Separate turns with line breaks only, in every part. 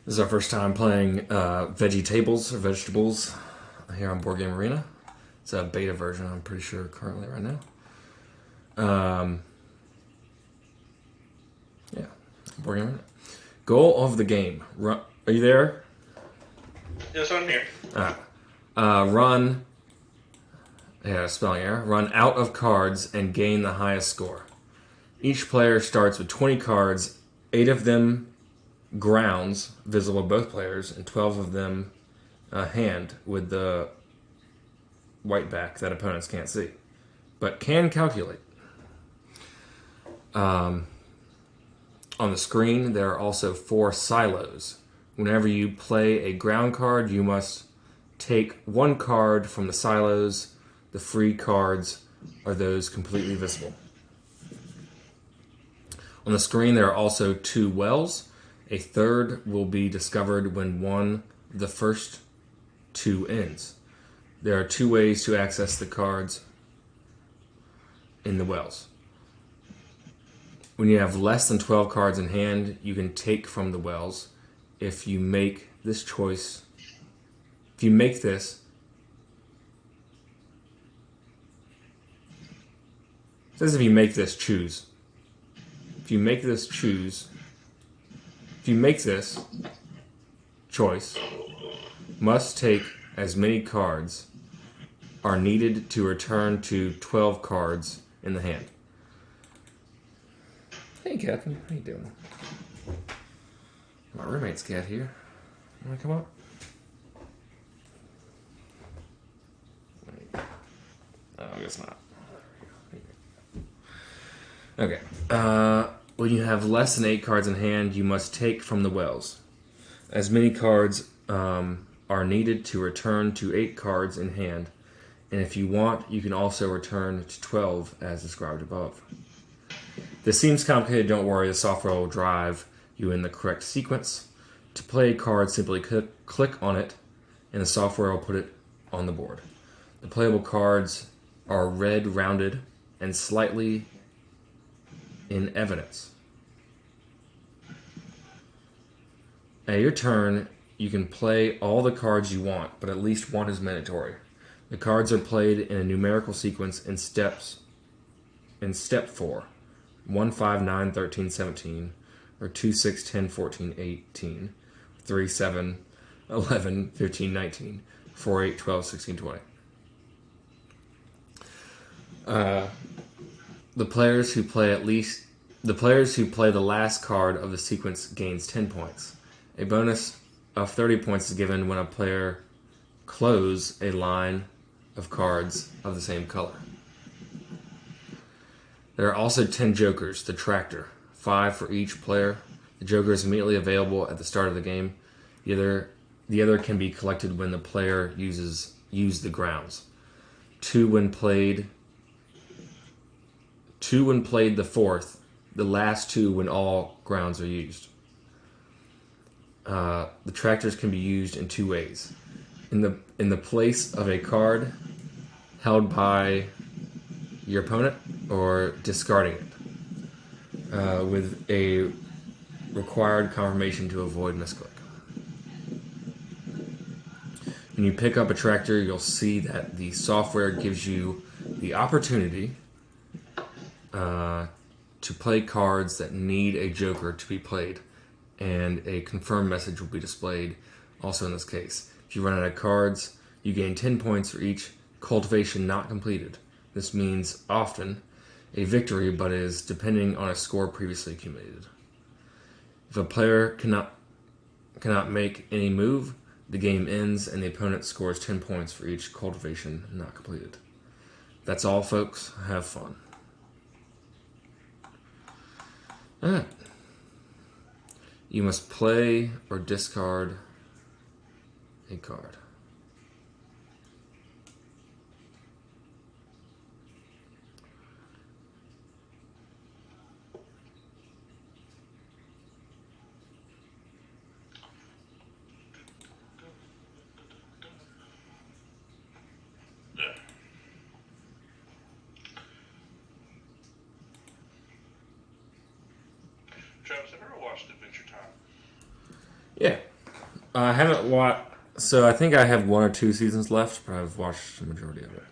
This is our first time playing Vegetables or Vegetables here on Board Game Arena. It's a beta version, I'm pretty sure, currently right now. Yeah, Board Game Arena. Goal of the game. Are you there?
Yes, I'm here.
Run. Yeah, spelling error. Run out of cards and gain the highest score. Each player starts with 20 cards, 8 of them grounds, visible to both players, and 12 of them hand with the white back that opponents can't see, but can calculate. On the screen, there are also 4 silos. Whenever you play a ground card, you must take 1 card from the silos. The free cards are those completely visible. On the screen, there are also 2 wells. A third will be discovered when one of the first 2 ends. There are 2 ways to access the cards in the wells. When you have less than 12 cards in hand, you can take from the wells. If you make this choice, it says if you make this choose. If you make this choice, must take as many cards are needed to return to 12 cards in the hand. Hey, Captain. How you doing? My roommate's cat here. You want to come up? Oh, I guess not. Okay. When you have less than 8 cards in hand, you must take from the wells. As many cards are needed to return to 8 cards in hand, and if you want, you can also return to 12 as described above. This seems complicated, don't worry, the software will drive you in the correct sequence. To play a card, simply click on it, and the software will put it on the board. The playable cards are red, rounded, and slightly in evidence. At your turn, you can play all the cards you want, but at least one is mandatory. The cards are played in a numerical sequence in steps. In step 4, 1, 5, 9, 13, 17, or 2, 6, 10, 14, 18, 3, 7, 11, 15, 19, 4, 8, 12, 16, 20. The players who play the last card of the sequence gains 10 points. A bonus of 30 points is given when a player close a line of cards of the same color. There are also 10 jokers, the tractor, 5 for each player. The joker is immediately available at the start of the game. The other can be collected when the player use the grounds. 2 when played the 4th, the last 2 when all grounds are used. The tractors can be used in 2 ways. In the place of a card held by your opponent, or discarding it with a required confirmation to avoid misclick. When you pick up a tractor, you'll see that the software gives you the opportunity to play cards that need a joker to be played, and a confirm message will be displayed also in this case. If you run out of cards, you gain 10 points for each cultivation not completed. This means often a victory, but is depending on a score previously accumulated. If a player cannot make any move, the game ends and the opponent scores 10 points for each cultivation not completed. That's all, folks. Have fun. Alright. You must play or discard a card.
Travis, have you ever watched Adventure Time?
Yeah. I haven't watched. So I think I have one or two seasons left, but I've watched the majority of it.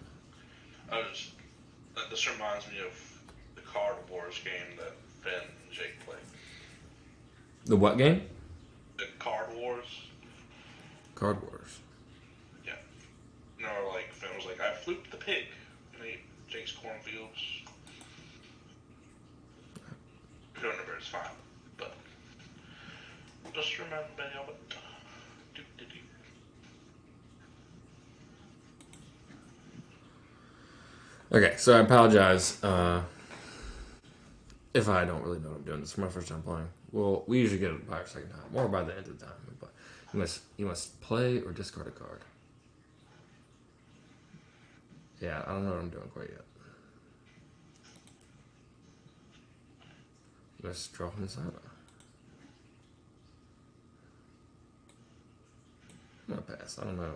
I was this reminds me of the Card Wars game that Finn and Jake played.
The what game?
The Card Wars.
Card Wars.
Yeah. No, like Finn was like, I flooped the pig and ate Jake's cornfields. If you don't remember, it's fine. But just remember of it. Do.
Okay, so I apologize if I don't really know what I'm doing. This is my first time playing. Well, we usually get it by our second time, or by the end of the time. But you must play or discard a card. Yeah, I don't know what I'm doing quite yet. You must draw from the side. I'm gonna pass. I don't know.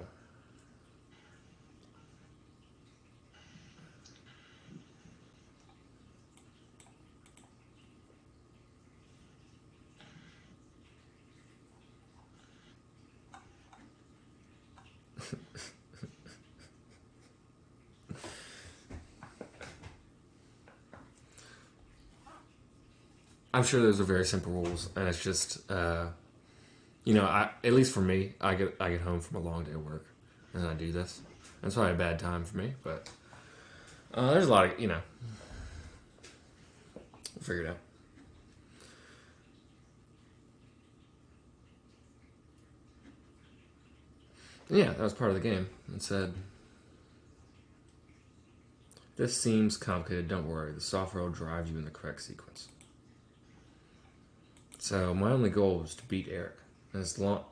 I'm sure those are very simple rules, and it's just, at least for me, I get home from a long day of work, and I do this. That's probably a bad time for me, but there's a lot of, we'll figure it out. Yeah, that was part of the game. It said, "This seems complicated. Don't worry. The software will drive you in the correct sequence." So my only goal was to beat Eric.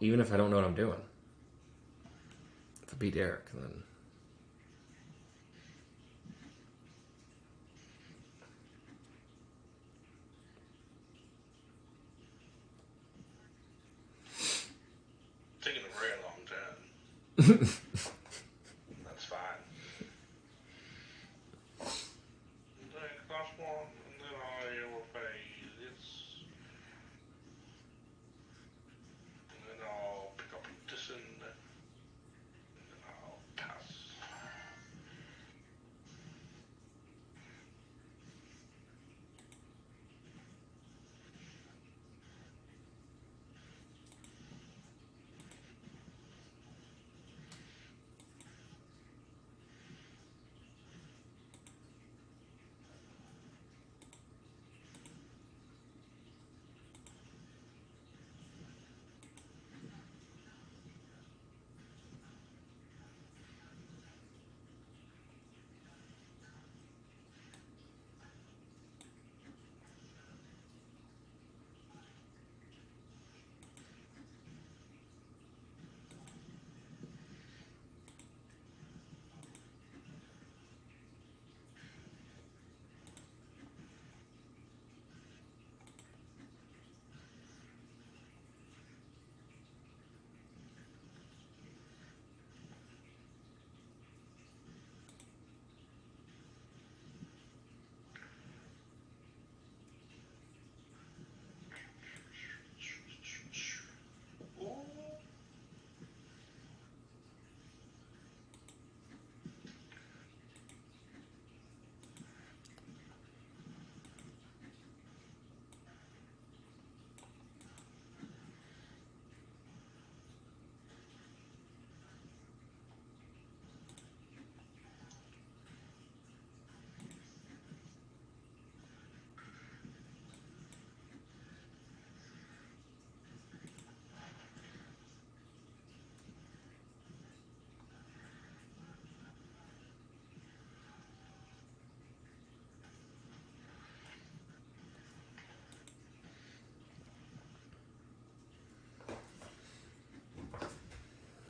Even if I don't know what I'm doing, if I beat Eric, then
Taking a very long time. That's fine. The last one, and then I will pay this. And then I'll pick up this and then I'll pass.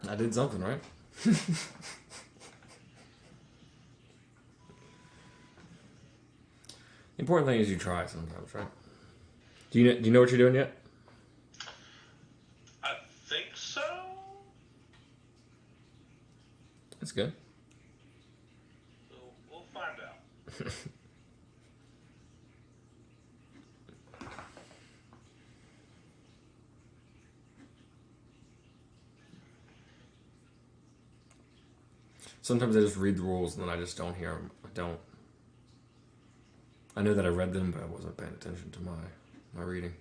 I did something right. The important thing is you try sometimes, right? Do you know what you're doing yet?
I think so.
That's good.
So we'll find out.
Sometimes I just read the rules and then I just don't hear them. I know that I read them, but I wasn't paying attention to my reading.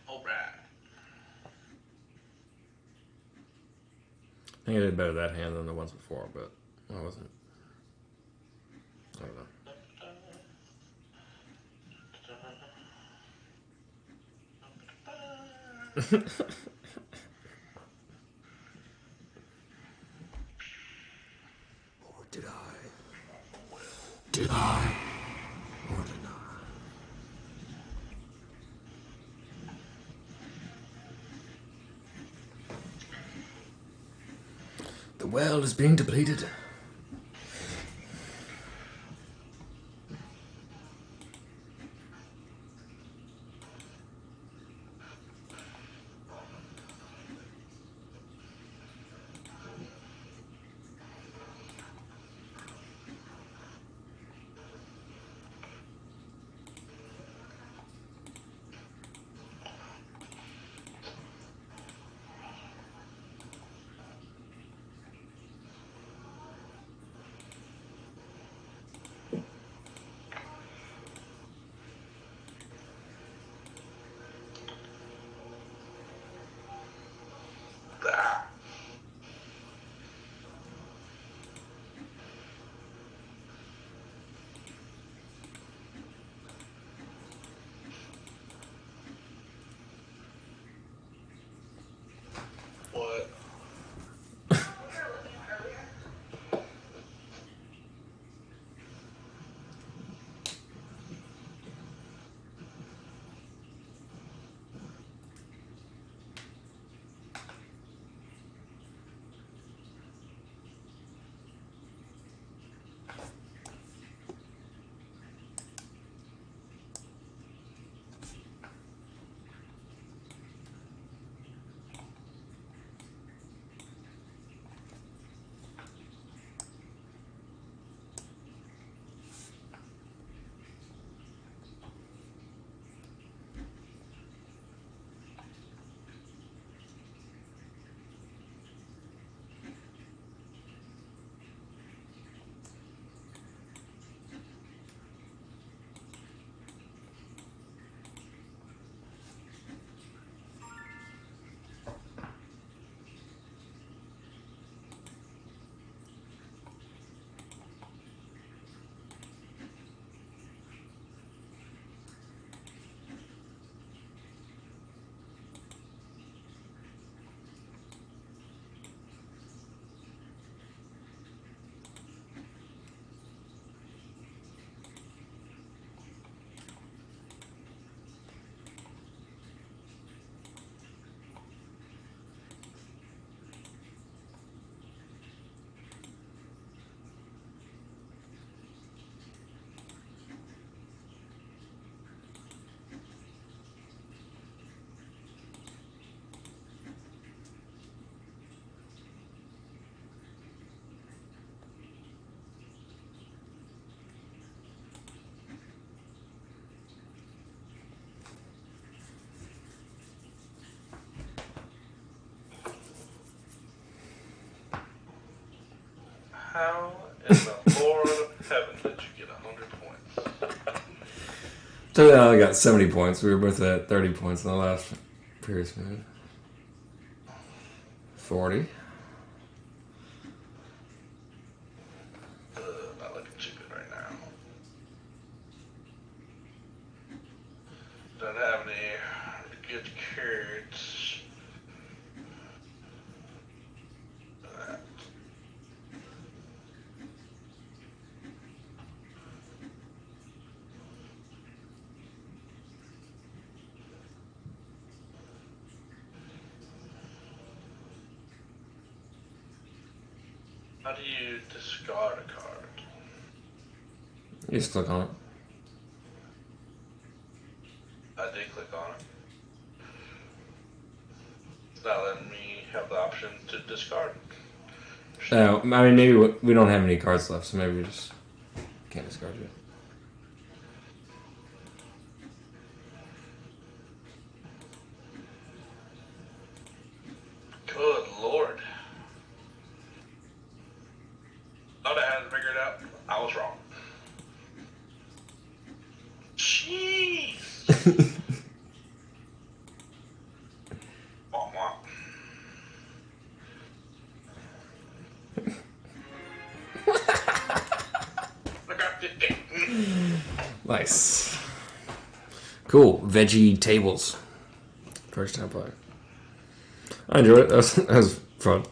All right.
I think I did better that hand than the ones before, but I wasn't. I don't know. Or did I? Did I? Or did I? The well is being depleted.
How in the Lord of heaven did you get 100 points?
So I got 70 points. We were both at 30 points in the last previous move. 40.
Not looking too good right now. Don't have any good cards. How do you discard a card?
You just click on it.
I did click on it. It's not letting me have the option to discard.
I mean, maybe we don't have any cards left, so maybe we just can't discard it.
Good Lord. Thought I had it figured out. I was wrong. Jeez. Womp womp. I got 50.
Nice. Cool. Veggie tables. First time playing. I enjoyed it. That was fun.